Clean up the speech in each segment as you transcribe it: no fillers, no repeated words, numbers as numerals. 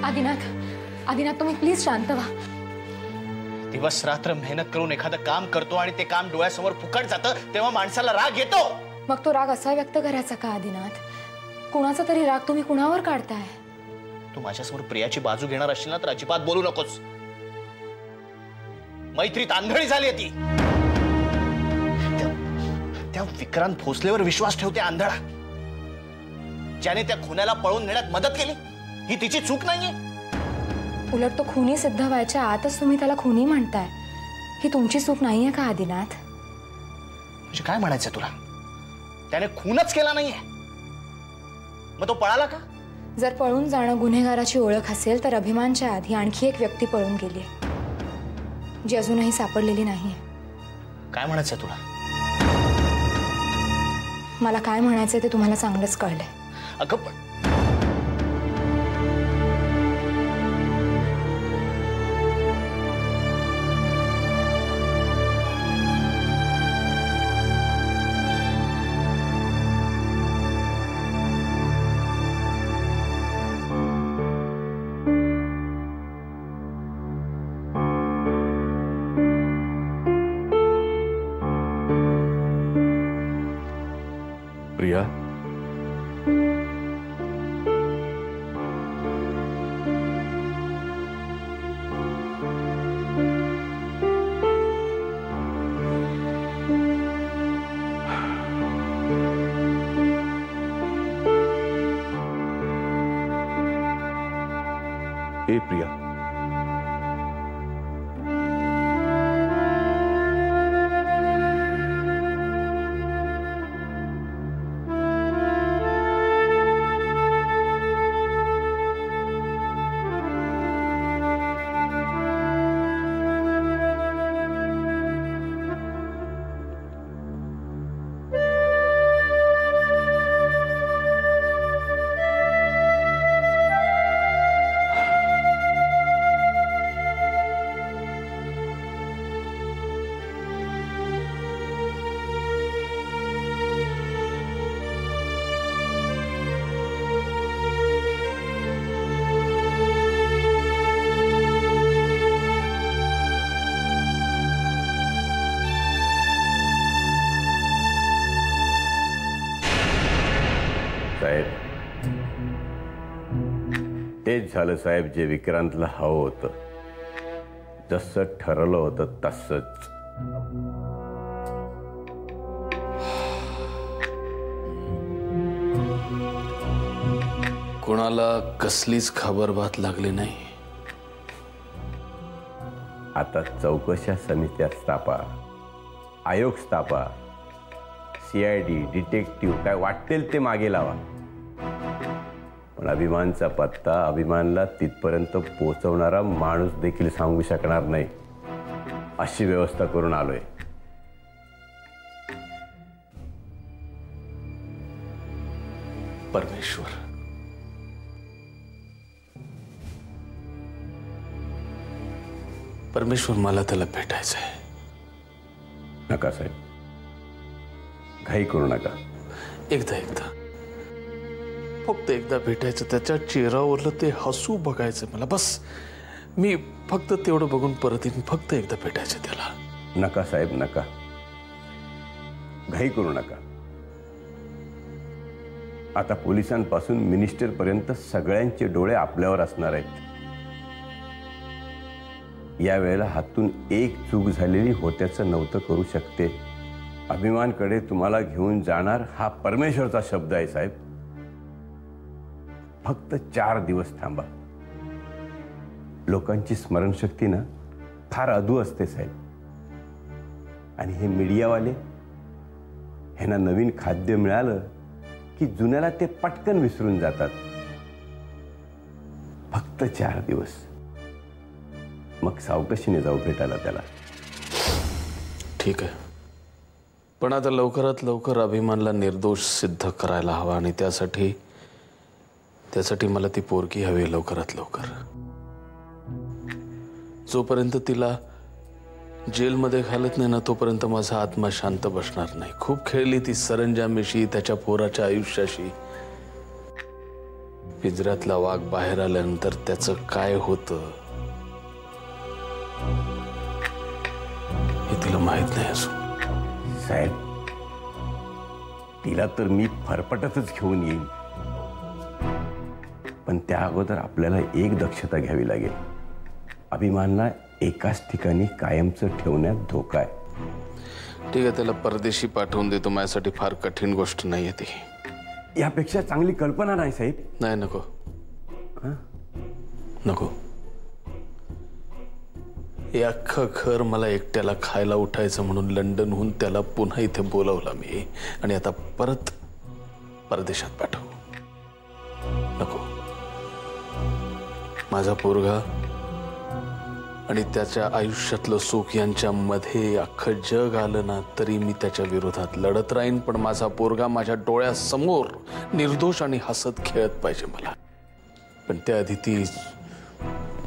आदिनाथ आदिनाथ तुम्ही प्लीज शांत व्हा। दिवस रात्र मेहनत करून एखादं काम करतो आणि ते काम डोळ्यासमोर फुकट जातं तेव्हा माणसाला राग येतो। मग तो राग असा व्यक्त करायचा का आदिनाथ? कुणाचा तरी राग तुम्ही कुणावर काढताय? तू माझ्यासमोर प्रियाची बाजू घेणार असशील ना तर अजिबात बोलू नकोस। मैत्रीत आंधळी झाली ती। त्या विक्रांत भोसलेवर विश्वास ठेवते आंधळा, ज्याने त्या खुन्याला पळून नेण्यात मदत केली। ही तिची चूक नाहीये। उलट तो खुनी सिद्ध व्हायच्या आतच तुम्ही त्याला खुनी म्हणताय, ही तुमची चूक नाहीये का आदिनाथ? म्हणजे काय म्हणायचं तुला? त्याने खूनच केला नाहीये, मग तो पळाला का? जर पळून जाणं गुन्हेगाराची ओळख असेल तर अभिमानच्या आधी आणखी एक व्यक्ती पळून गेली, जी अजूनही सापडलेली नाहीये। काय म्हणायचं तुला? मला काय म्हणायचंय ते तुम्हाला चांगलंच कळलंय। अगं पण प्रिया, ए प्रिया, साहेब, तेच झालं साहेब जे विक्रांतला हवं होतं, जसं ठरवलं होतं तसंच। कोणाला कसलीच खबरबात लागली नाही। आता चौकशा समित्या स्थापा, आयोग स्थापा, CID, डिटेक्टिव्ह काय वाटेल ते मागे लावा, पण अभिमानचा पत्ता अभिमानला तिथपर्यंत पोहोचवणारा माणूस देखील सांगू शकणार नाही, अशी व्यवस्था करून आलोय। परमेश्वर, परमेश्वर, मला त्याला भेटायचं आहे। नका साहेब, घाई करू नका। एकदा फक्त एकदा भेटायचं, त्याच्या चेहऱ्यावरलं ते हसू बघायचं मला, बस। मी फक्त तेवढं बघून परत येईन, फक्त एकदा भेटायचं त्याला। नका साहेब, नका, घाई करू नका। आता पोलिसांपासून मिनिस्टर पर्यंत सगळ्यांचे डोळे आपल्यावर असणार आहेत। या वेळेला हातून एक चूक झालेली होत्याचं नव्हतं करू शकते। अभिमानकडे तुम्हाला घेऊन जाणार हा परमेश्वरचा शब्द आहे साहेब। फक्त 4 दिवस थांबा। लोकांची स्मरणशक्ती ना फार अधू असते साहेब, आणि हे मीडियावाले ह्यांना नवीन खाद्य मिळालं की जुन्याला ते पटकन विसरून जातात। फक्त 4 दिवस, मग सावकाशीने जाऊ भेटायला त्याला। ठीक आहे, पण आता लवकरात लवकर अभिमानला निर्दोष सिद्ध करायला हवा, आणि त्यासाठी मला ती पोरगी हवी लवकरात लवकर। जोपर्यंत तिला जेलमध्ये घालत नाही ना तोपर्यंत माझा आत्मा शांत बसणार नाही। खूप खेळली ती सरंजामीशी, त्याच्या पोराच्या आयुष्याशी। पिंजऱ्यातला वाघ बाहेर आल्यानंतर त्याचं काय होतं हे तिला माहित नाही अजून. साहेब, तिला तर मी फरफटतच घेऊन येईन, पण त्या अगोदर आपल्याला एक दक्षता घ्यावी लागेल. अभिमानला एकाच ठिकाणी कायमचं ठेवण्यात धोका आहे. ठीक आहे, त्याला परदेशी पाठवून देतो. माझ्यासाठी फार कठीण गोष्ट नाहीये ती. यापेक्षा चांगली कल्पना नाही साहेब. नाही, नको नको. हे अख्खं घर मला एकट्याला खायला उठायचं म्हणून लंडनहून त्याला पुन्हा इथे बोलवलं मी, आणि आता परत परदेशात पाठवू. नको. माझा पोरगा आणि त्याच्या आयुष्यातलं सुख यांच्या मध्ये अख्खं जग आलं ना तरी मी त्याच्या विरोधात लढत राहीन, पण माझा पोरगा माझ्या डोळ्यासमोर निर्दोष आणि हसत खेळत पाहिजे मला. पण त्याआधी ती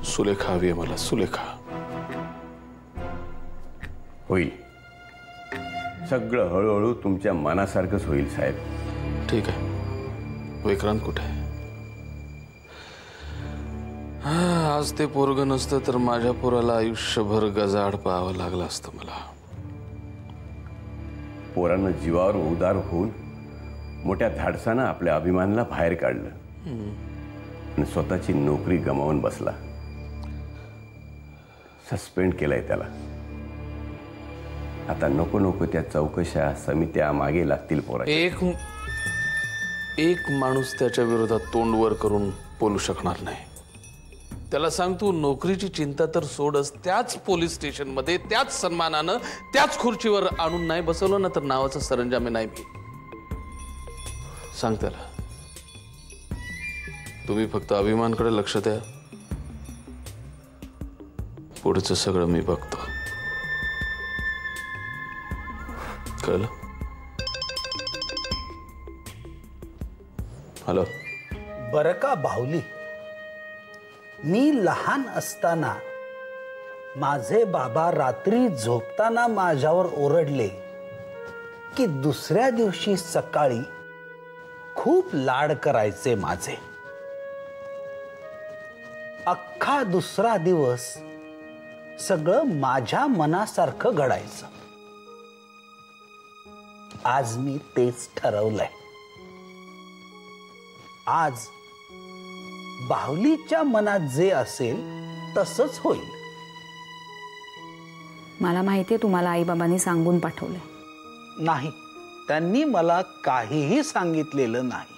सुलेखा हवी आहे मला. सुलेखा. होईल, सगळं हळूहळू तुमच्या मनासारखंच होईल साहेब. ठीक आहे. विक्रांत कुठे आहे? आज ते पोरग नसतं तर माझ्या पोराला आयुष्यभर गजाआड पाहावं लागलं असतं मला. पोरानं जीवावर उदार होऊन मोठ्या धाडसानं आपल्या अभिमानाला बाहेर काढलं आणि स्वतःची नोकरी गमावून बसला. सस्पेंड केलंय त्याला. आता नको नको त्या चौकशा समित्या मागे लागतील पोरा. एक माणूस त्याच्या विरोधात तोंड वर करून बोलू शकणार नाही. त्याला सांग, तू नोकरीची चिंता तर सोडस, त्याच पोलीस स्टेशन मध्ये त्याच सन्मानानं त्याच खुर्चीवर आणून नाही बसवलं ना तर नावाचा सरंजामे नाही मी. सांग त्याला. तुम्ही फक्त अभिमानकडे लक्ष द्या, पुढचं सगळं मी बघतो. कळलं? हॅलो. बरं का बाहुली, मी लहान असताना माझे बाबा रात्री झोपताना माझ्यावर ओरडले की दुसऱ्या दिवशी सकाळी खूप लाड करायचे माझे. अख्खा दुसरा दिवस सगळं माझ्या मनासारखं घडायचं. आज मी तेच ठरवलंय. आज बाहुलीच्या मनात जे असेल तसंच होईल. मला माहितीये तुम्हाला आई बाबांनी सांगून पाठवले. नाही, त्यांनी मला काहीही सांगितलेलं नाही.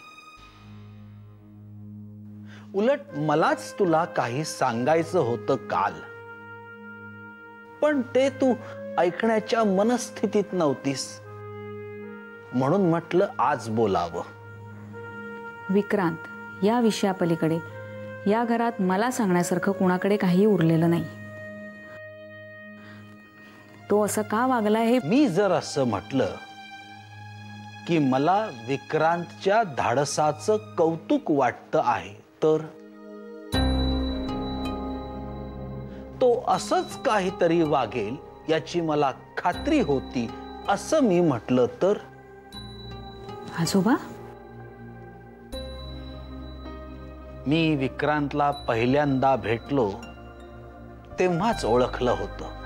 उलट मलाच तुला काही सांगायचं होतं काल, पण ते तू ऐकण्याच्या मनस्थितीत नव्हतीस, म्हणून म्हटलं आज बोलावं. विक्रांत, या विषयापलीकडे या घरात मला सांगण्यासारखं कुणाकडे काही उरलेलं नाही. तो असं का वागला हे मी जर असं म्हटलं की मला विक्रांतच्या धाडसाचं कौतुक वाटतं आहे तर तो असंच काहीतरी वागेल याची मला खात्री होती असं मी म्हटलं तर? आजोबा, मी विक्रांतला पहिल्यांदा भेटलो तेव्हाच ओळखलं होतं.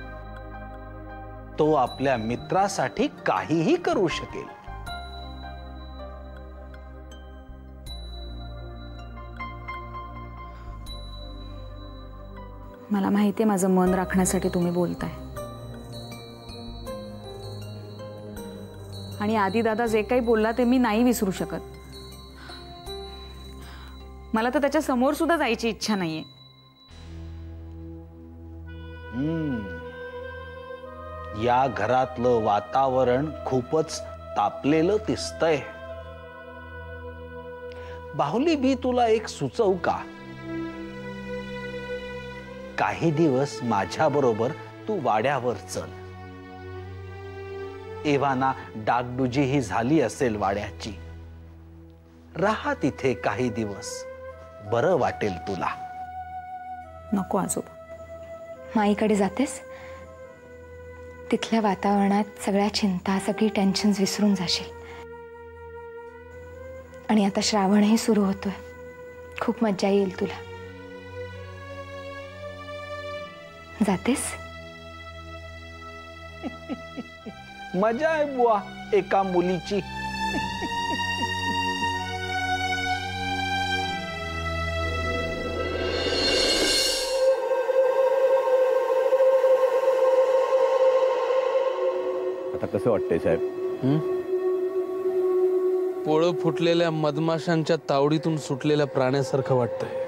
तो आपल्या मित्रासाठी काहीही करू शकेल. मला माहितीये माझं मन राखण्यासाठी तुम्ही बोलताय. आणि आधी दादा जे काही बोलला ते मी नाही विसरू शकत. मला तर त्याच्या समोर सुद्धा जायची इच्छा नाहीये. या घरातलं वातावरण खूपच तापलेलं दिसतंय. बाहुली, बी तुला एक सुचवू का? काही दिवस माझ्या बरोबर तू वाड्यावर चल. एव्हाना डागडुजी ही झाली असेल वाड्याची. राहा तिथे काही दिवस, बरं वाटेल तुला. नको आजोबा. माईकडे जातेस? तिथल्या वातावरणात सगळ्या चिंता, सगळी टेन्शन्स विसरून जाशील. आणि आता श्रावणही सुरू होतोय. खूप मज्जा येईल तुला. जातेस? मजा आहे बुवा एका मुलीची. आता कसं वाटतंय साहेब? पोळं फुटलेल्या मधमाशांच्या तावडीतून सुटलेल्या प्राण्यासारखं वाटतंय.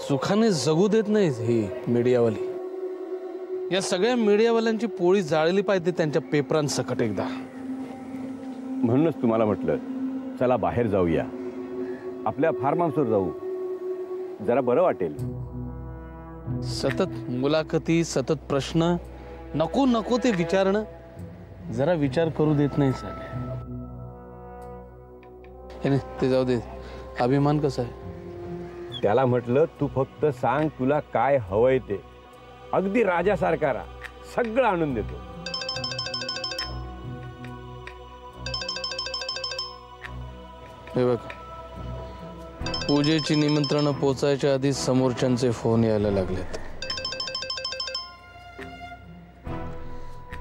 सुखाने जगू देत नाहीत ही मीडियावाली. या सगळ्या मीडियावाल्यांची पोळी जाळली पाहिजे त्यांच्या पेपरांसकट एकदा. म्हणूनच तुम्हाला म्हटलं चला बाहेर जाऊया, आपल्या फार्म हाऊसवर जाऊ, जरा बरं वाटेल. सतत मुलाखती, सतत प्रश्न, नको नको ते विचारणं, जरा विचार करू देत नाही सगळे. ते जाऊ दे. अभिमान कसा आहे? त्याला म्हटलं तू फक्त सांग तुला काय हवंय ते, अगदी राजासारखा राहा, सगळं आणून देतो. हे बघ, पूजेची निमंत्रण पोचायच्या आधी समोरच्यांचे फोन यायला लागलेत.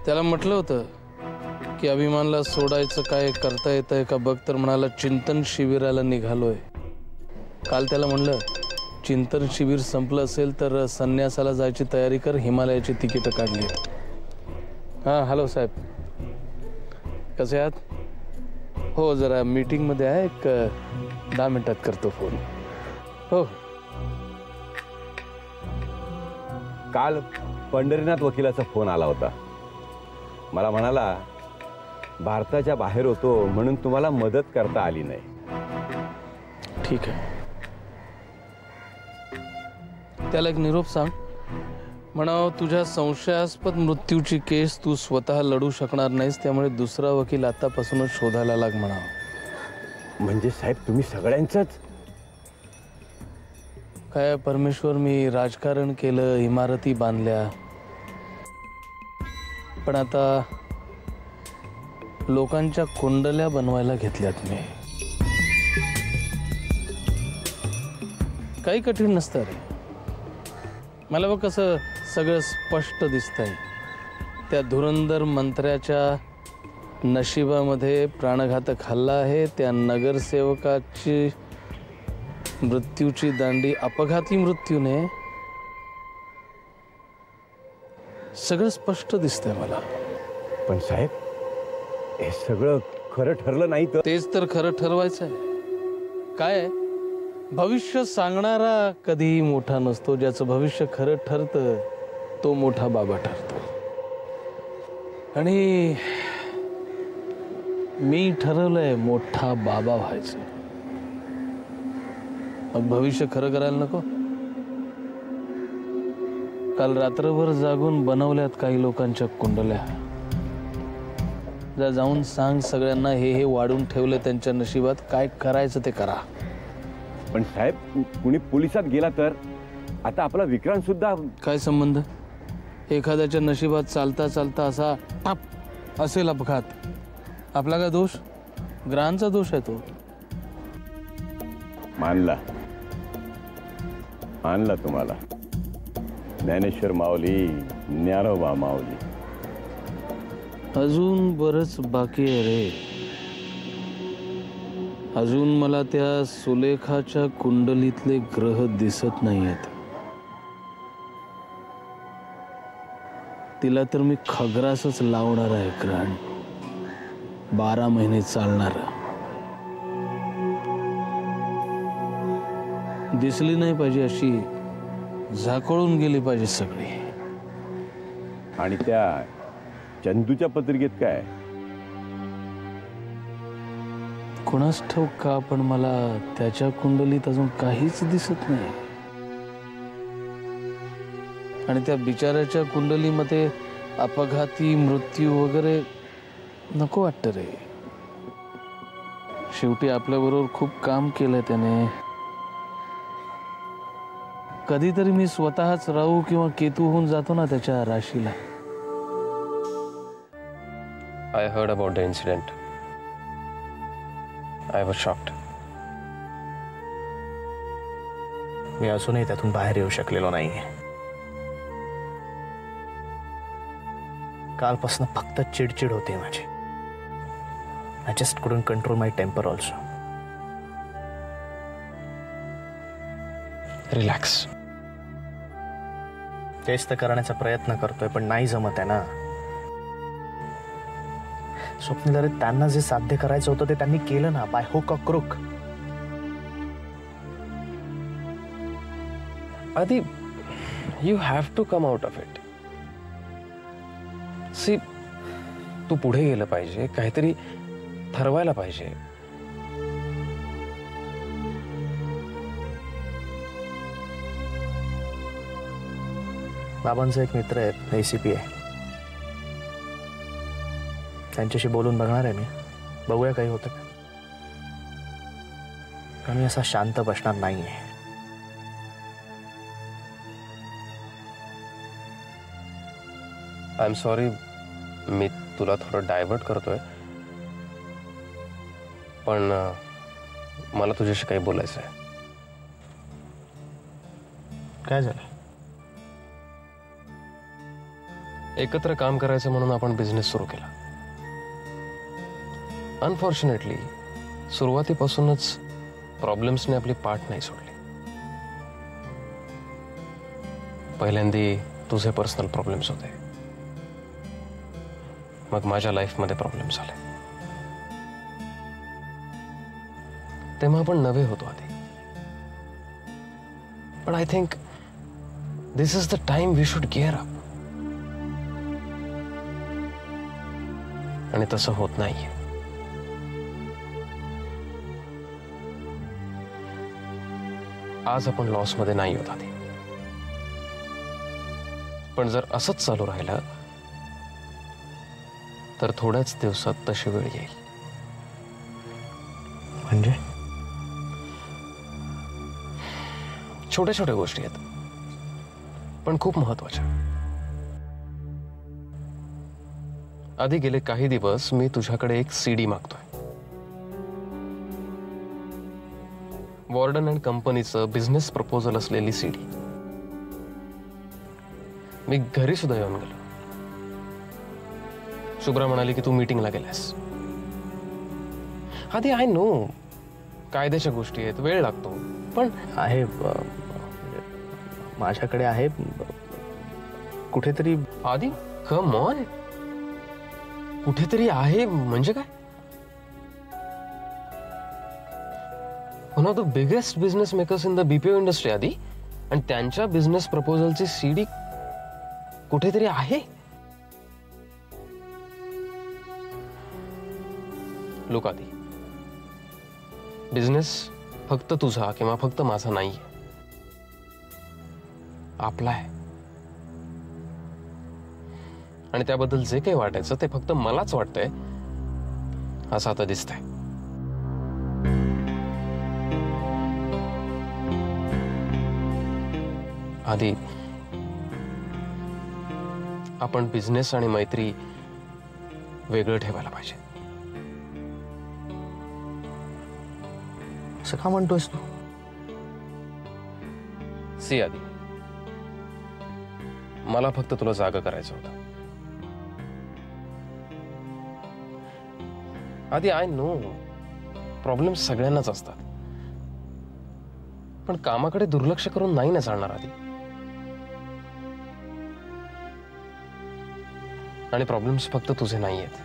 त्याला म्हटलं होतं की अभिमानला सोडायचं काय, करता येतंय का बघ, तर म्हणाला चिंतन शिबिराला निघालोय. काल त्याला म्हणलं चिंतन शिबिर संपलं असेल तर संन्यासाला जायची तयारी कर, हिमालयाची तिकीट काढली. हां हॅलो साहेब, कसे आहात? हो जरा मीटिंगमध्ये आहे, एक 10 मिनिटात करतो फोन. हो. काल पंढरीनाथ वकिलाचा फोन आला होता. मला म्हणाला भारताच्या बाहेर होतो म्हणून तुम्हाला मदत करता आली नाही. ठीक आहे. त्याला एक निरोप सांग, म्हणावं तुझ्या संशयास्पद मृत्यूची केस तू स्वतः लढू शकणार नाहीस, त्यामुळे दुसरा वकील आतापासूनच शोधायला लाग म्हणावं. म्हणजे साहेब तुम्ही सगळ्यांचंच? काय परमेश्वर, मी राजकारण केलं, इमारती बांधल्या, पण आता लोकांच्या कुंडल्या बनवायला घेतल्यात मी. काही कठीण नसतं रे. मला बघ कसं सगळं स्पष्ट दिसतंय. त्या धुरंधर मंत्र्याच्या नशिबामध्ये प्राणघातक हल्ला आहे, त्या नगरसेवकाची मृत्यूची दांडी अपघाती मृत्यूने, सगळं स्पष्ट दिसतंय मला. पण साहेब हे सगळं खरं ठरलं नाही तर? तेच तर खरं ठरवायचं आहे. काय आहे, भविष्य सांगणारा कधीही मोठा नसतो, ज्याचं भविष्य खरं ठरतं तो मोठा बाबा ठरतो. आणि मी ठरवलंय मोठा बाबा व्हायचं. मग भविष्य खरं करायला नको? काल रात्रभर जागून बनवल्यात काही लोकांच्या कुंडल्या. जा जाऊन सांग सगळ्यांना, हे वाढून ठेवलं त्यांच्या नशिबात, काय करायचं ते करा. पण साहेब कुणी पोलिसात गेला तर? आता आपला विक्रांत सुद्धा. काय संबंध? एखाद्याच्या नशिबात चालता चालता असा टाप असेल अपघात, आपला काय दोष? ग्रहांचा दोष आहे तो. मानला तुम्हाला ज्ञानेश्वर माऊली, ज्ञानोबा माऊली. अजून बरंच बाकी आहे रे. अजून मला त्या सुलेखाच्या कुंडलीतले ग्रह दिसत नाहीयेत. तिला तर मी खग्रासच लावणार आहे ग्रहण, 12 महिने चालणार. दिसली नाही पाहिजे अशी, झाकोळून गेली पाहिजे सगळी. आणि त्या चंदूच्या पत्रिकेत काय? कुणास ठाऊक का, पण मला त्याच्या कुंडलीत अजून काहीच दिसत नाही. आणि त्या बिचाऱ्याच्या कुंडलीमध्ये अपघाती मृत्यू वगैरे नको वाटतं रे. शेवटी आपल्याबरोबर खूप काम केलं त्याने. कधीतरी मी स्वतःच राहू किंवा केतू होऊन जातो ना त्याच्या राशीला. I heard about the incident. I was shocked. मी अजूनही त्यातून बाहेर येऊ शकलेलो नाहीये. कालपासून फक्त चिडचिड होते माझी. I just couldn't control my temper also. Relax. तेच तर करण्याचा प्रयत्न करतोय, पण नाही जमत आहे ना. स्वप्नील, अरे त्यांना जे साध्य करायचं होतं ते त्यांनी केलं ना, बाय हुक ऑर क्रुक. आधी you have to come out of it. See, तू पुढे गेलं पाहिजे, काहीतरी ठरवायला पाहिजे. बाबांचा एक मित्र आहे, ACP आहे. त्यांच्याशी बोलून बघणार आहे मी. बघूया काही होतं का. मी असा शांत बसणार नाहीये. आय एम सॉरी, मी तुला थोडं डायव्हर्ट करतोय, पण मला तुझ्याशी काही बोलायचं आहे. काय झालं? एकत्र काम करायचं म्हणून आपण बिझनेस सुरू केला. अनफॉर्च्युनेटली सुरुवातीपासूनच प्रॉब्लेम्सने आपली पाठ नाही सोडली. पहिल्यांदी तुझे पर्सनल प्रॉब्लेम्स होते, मग माझ्या लाईफमध्ये प्रॉब्लेम्स आले. तेव्हा आपण नवे होतो आधी. पण I think this is the time we should gear up. आणि तसं होत नाहीये. आज आपण लॉसमध्ये नाही होत आधी, पण जर असंच चालू राहिलं तर थोड्याच दिवसात तशी वेळ येईल. म्हणजे छोट्या छोट्या गोष्टी आहेत, पण खूप महत्वाच्या. आधी गेले काही दिवस मी तुझ्याकडे एक CD मागतोय. वॉर्डन अँड कंपनीचं बिझनेस प्रपोजल असलेली CD. मी घरी सुद्धा येऊन गेलो. शुभ्रा म्हणाली की तू मीटिंगला गेलास. आधी आय नो कायद्याच्या गोष्टी आहेत, वेळ लागतो, पण आहे माझ्याकडे आहे कुठेतरी. आधी कम ऑन, कुठेतरी आहे म्हणजे काय? One of the biggest business makers in the BPO industry आधी, आणि त्यांच्या बिझनेस प्रपोजलची CD कुठेतरी आहे. लोक आधी, बिझनेस फक्त तुझा किंवा फक्त माझा नाहीये, आपला आहे. आणि त्याबद्दल जे काही वाटायचं ते फक्त मलाच वाटतंय असं आता दिसतंय. आधी आपण बिझनेस आणि मैत्री वेगळं ठेवायला पाहिजे. असं का म्हणतोयस तू? सी, आधी मला फक्त तुला जागा करायचं होतं. आधी आय नो प्रॉब्लेम्स सगळ्यांनाच असतात, पण कामाकडे दुर्लक्ष करून नाही ना चालणार आधी. आणि प्रॉब्लेम्स फक्त तुझे नाही आहेत.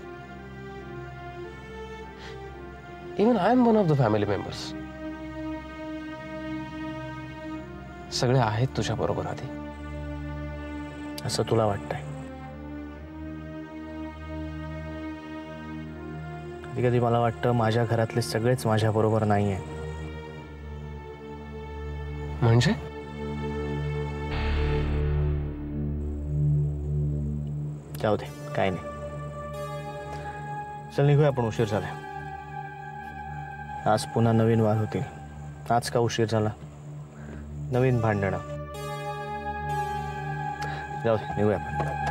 Even I am one of the family members. सगळे आहेत तुझ्या बरोबर आधी. असं तुला वाटतंय? कधी कधी मला वाटतं माझ्या घरातले सगळेच माझ्या बरोबर नाहीये. म्हणजे जाऊ दे, काय नाही. चल निघूया आपण, उशीर झाला. आज पुन्हा नवीन वाद होतील. आज का उशीर झाला, नवीन भांडणं. जाऊ दे, निघूया आपण.